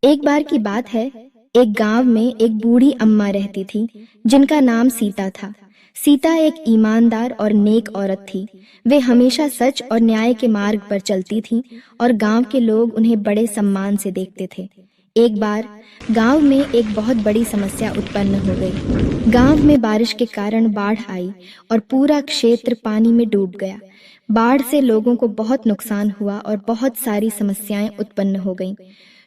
एक बार की बात है, एक गांव में एक बूढ़ी अम्मा रहती थी जिनका नाम सीता था। सीता एक ईमानदार और नेक औरत थी। वे हमेशा सच और न्याय के मार्ग पर चलती थीं और गांव के लोग उन्हें बड़े सम्मान से देखते थे। एक बार गांव में एक बहुत बड़ी समस्या उत्पन्न हो गई। गांव में बारिश के कारण बाढ़ आई और पूरा क्षेत्र पानी में डूब गया। बाढ़ से लोगों को बहुत नुकसान हुआ और बहुत सारी समस्याएं उत्पन्न हो गईं।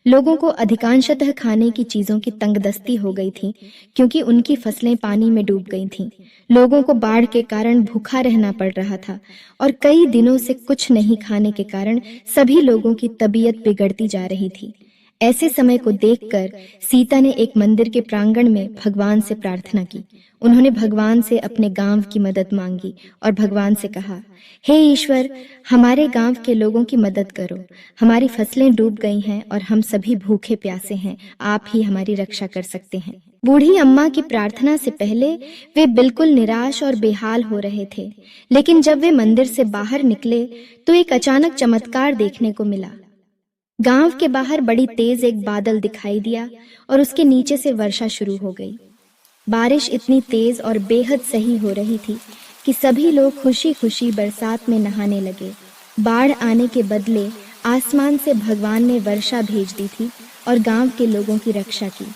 लोगों को अधिकांशतः खाने की चीजों की तंगदस्ती हो गई थी क्योंकि उनकी फसलें पानी में डूब गई थीं। लोगों को बाढ़ के कारण भूखा रहना पड़ रहा था और कई दिनों से कुछ नहीं खाने के कारण सभी लोगों की तबीयत बिगड़ती जा रही थी। ऐसे समय को देखकर सीता ने एक मंदिर के प्रांगण में भगवान से प्रार्थना की। उन्होंने भगवान से अपने गांव की मदद मांगी और भगवान से कहा, हे ईश्वर, हमारे गांव के लोगों की मदद करो। हमारी फसलें डूब गई हैं और हम सभी भूखे प्यासे हैं। आप ही हमारी रक्षा कर सकते हैं। बूढ़ी अम्मा की प्रार्थना से पहले वे बिल्कुल निराश और बेहाल हो रहे थे, लेकिन जब वे मंदिर से बाहर निकले तो एक अचानक चमत्कार देखने को मिला। गांव के बाहर बड़ी तेज एक बादल दिखाई दिया और उसके नीचे से वर्षा शुरू हो गई। बारिश इतनी तेज और बेहद सही हो रही थी कि सभी लोग खुशी खुशी बरसात में नहाने लगे। बाढ़ आने के बदले आसमान से भगवान ने वर्षा भेज दी थी और गांव के लोगों की रक्षा की।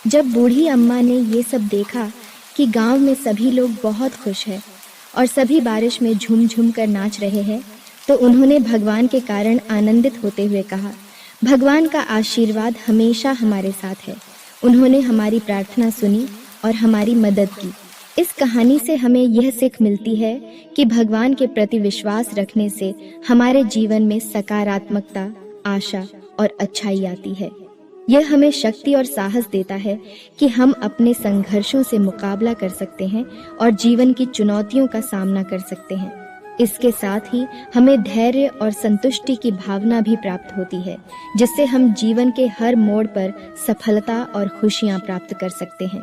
जब बूढ़ी अम्मा ने ये सब देखा कि गांव में सभी लोग बहुत खुश हैं और सभी बारिश में झूम झूम कर नाच रहे हैं, तो उन्होंने भगवान के कारण आनंदित होते हुए कहा, भगवान का आशीर्वाद हमेशा हमारे साथ है। उन्होंने हमारी प्रार्थना सुनी और हमारी मदद की। इस कहानी से हमें यह सीख मिलती है कि भगवान के प्रति विश्वास रखने से हमारे जीवन में सकारात्मकता, आशा और अच्छाई आती है। यह हमें शक्ति और साहस देता है कि हम अपने संघर्षों से मुकाबला कर सकते हैं और जीवन की चुनौतियों का सामना कर सकते हैं। इसके साथ ही हमें धैर्य और संतुष्टि की भावना भी प्राप्त होती है, जिससे हम जीवन के हर मोड़ पर सफलता और खुशियां प्राप्त कर सकते हैं।